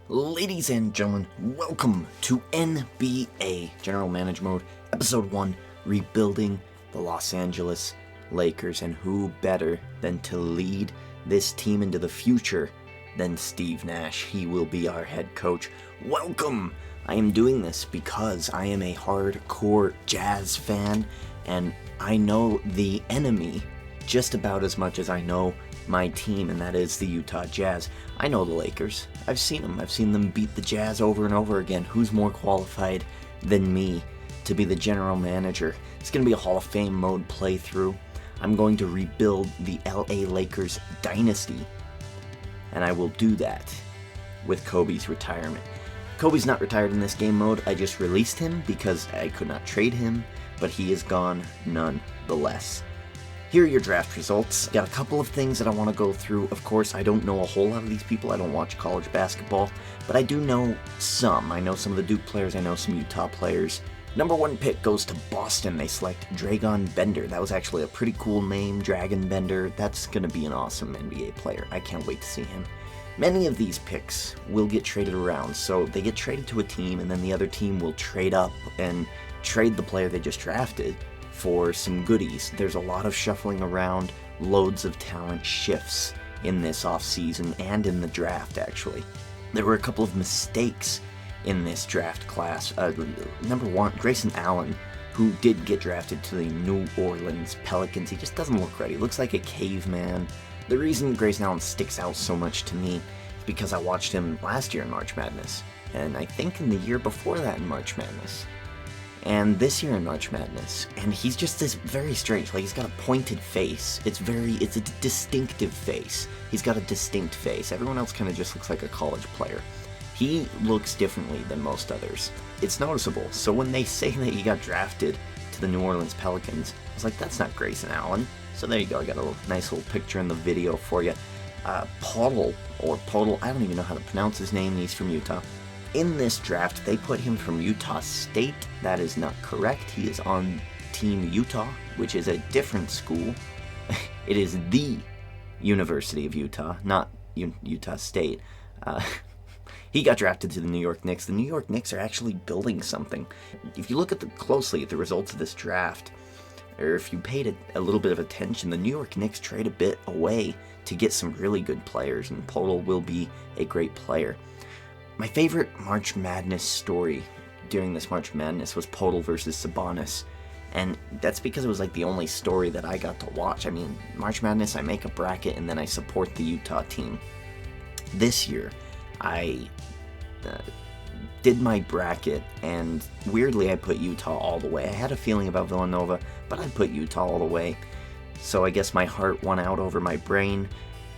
Ladies and gentlemen, welcome to NBA General Manager Mode, Episode 1, Rebuilding the Los Angeles Lakers. And who better than to lead this team into the future than Steve Nash? He will be our head coach. Welcome! I am doing this because I am a hardcore Jazz fan, and I know the enemy just about as much as I know my team, and that is the Utah Jazz. I know the Lakers. I've seen them. I've seen them beat the Jazz over and over again. Who's more qualified than me to be the general manager? It's going to be a Hall of Fame mode playthrough. I'm going to rebuild the LA Lakers dynasty, and I will do that with Kobe's retirement. Kobe's not retired in this game mode. I just released him because I could not trade him, but he is gone nonetheless. Here are your draft results. Got a couple of things that I want to go through. Of course, I don't know a whole lot of these people. I don't watch college basketball, but I do know some. I know some of the Duke players. I know some Utah players. Number 1 pick goes to Boston. They select Dragon Bender. That was actually a pretty cool name, Dragon Bender. That's going to be an awesome NBA player. I can't wait to see him. Many of these picks will get traded around, so they get traded to a team, and then the other team will trade up and trade the player they just drafted for some goodies. There's a lot of shuffling around, loads of talent shifts in this offseason and in the draft, actually. There were a couple of mistakes in this draft class. Number 1, Grayson Allen, who did get drafted to the New Orleans Pelicans. He just doesn't look right. He looks like a caveman. The reason Grayson Allen sticks out so much to me is because I watched him last year in March Madness, and I think in the year before that in March Madness, and this year in March Madness, and he's just this very strange, like he's got a pointed face. It's a distinctive face. He's got a distinct face. Everyone else kind of just looks like a college player. He looks differently than most others. It's noticeable. So when they say that he got drafted to the New Orleans Pelicans, I was like, that's not Grayson Allen. So there you go, I got a nice little picture in the video for you. Podol, I don't even know how to pronounce his name, he's from Utah. In this draft, they put him from Utah State. That is not correct. He is on Team Utah, which is a different school. It is the University of Utah, not Utah State. He got drafted to the New York Knicks. The New York Knicks are actually building something. If you look closely at the results of this draft, or if you paid a little bit of attention, the New York Knicks trade a bit away to get some really good players, and Podol will be a great player. My favorite March Madness story during this March Madness was Podol versus Sabonis, and that's because it was like the only story that I got to watch. I mean, March Madness, I make a bracket and then I support the Utah team. This year, I did my bracket, and weirdly I put Utah all the way. I had a feeling about Villanova, but I put Utah all the way. So I guess my heart won out over my brain.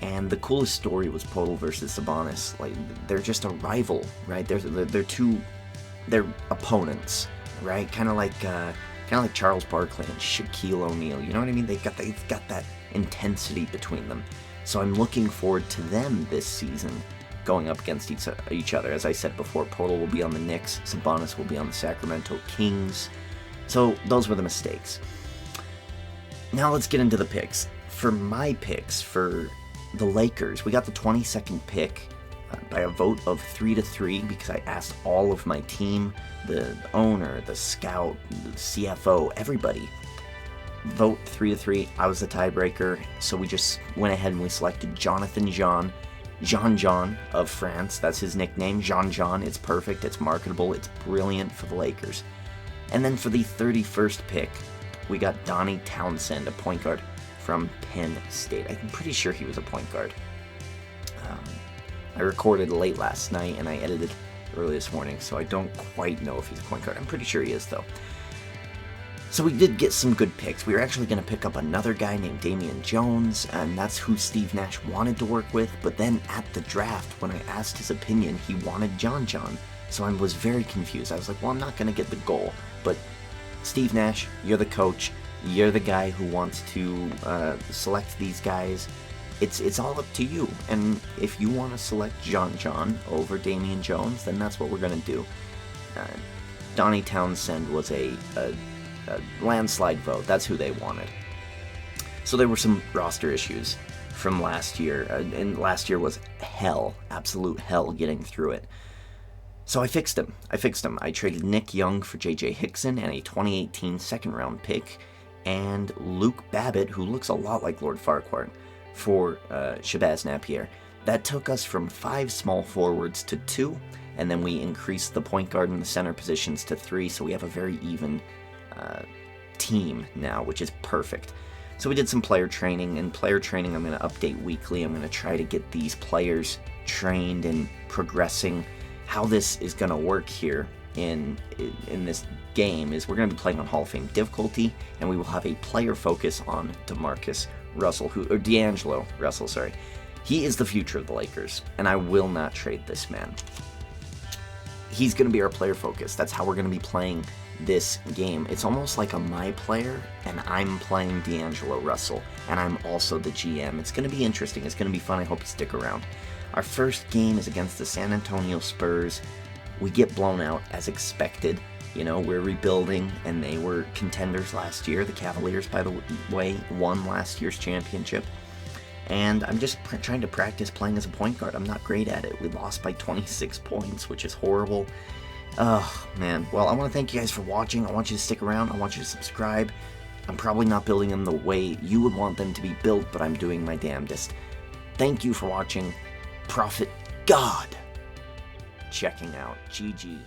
And the coolest story was Podol versus Sabonis. Like, they're just a rival, right? They're opponents, right? Kind of like Charles Barkley and Shaquille O'Neal. You know what I mean? They've got that intensity between them. So I'm looking forward to them this season going up against each other. As I said before, Podol will be on the Knicks, Sabonis will be on the Sacramento Kings. So those were the mistakes. Now let's get into the picks. For my picks, for the Lakers, we got the 22nd pick by a vote of 3-3 because I asked all of my team, the owner, the scout, the CFO, everybody, vote 3-3. I was the tiebreaker, so we just went ahead and we selected Jonathan Jean of France. That's his nickname, Jean. It's perfect, it's marketable, it's brilliant for the Lakers. And then for the 31st pick, we got Donnie Townsend, a point guard from Penn State. I'm pretty sure he was a point guard. I recorded late last night and I edited early this morning, so I don't quite know if he's a point guard. I'm pretty sure he is, though. So we did get some good picks. We were actually going to pick up another guy named Damian Jones, and that's who Steve Nash wanted to work with, but then at the draft, when I asked his opinion, he wanted John. So I was very confused. I was like, well, I'm not going to get the goal, but Steve Nash, you're the coach. You're the guy who wants to select these guys. It's all up to you. And if you want to select John over Damian Jones, then that's what we're going to do. Donnie Townsend was a landslide vote. That's who they wanted. So there were some roster issues from last year, and last year was hell, absolute hell getting through it. So I fixed him. I traded Nick Young for J.J. Hickson and a 2018 second-round pick, and Luke Babbitt, who looks a lot like Lord Farquhar, for Shabazz Napier. That took us from 5 small forwards to 2, and then we increased the point guard and the center positions to 3, so we have a very even team now, which is perfect. So we did some player training, and player training I'm going to update weekly. I'm going to try to get these players trained and progressing. How this is going to work here in this game is we're going to be playing on Hall of Fame difficulty, and we will have a player focus on D'Angelo Russell, sorry. He is the future of the Lakers, and I will not trade this man. He's going to be our player focus. That's how we're going to be playing this game. It's almost like a my player, and I'm playing D'Angelo Russell, and I'm also the GM. It's going to be interesting. It's going to be fun. I hope you stick around. Our first game is against the San Antonio Spurs. We get blown out as expected. You know, we're rebuilding, and they were contenders last year. The Cavaliers, by the way, won last year's championship. And I'm just trying to practice playing as a point guard. I'm not great at it. We lost by 26 points, which is horrible. Oh, man. Well, I want to thank you guys for watching. I want you to stick around. I want you to subscribe. I'm probably not building them the way you would want them to be built, but I'm doing my damnedest. Thank you for watching. Prophet God checking out. GG.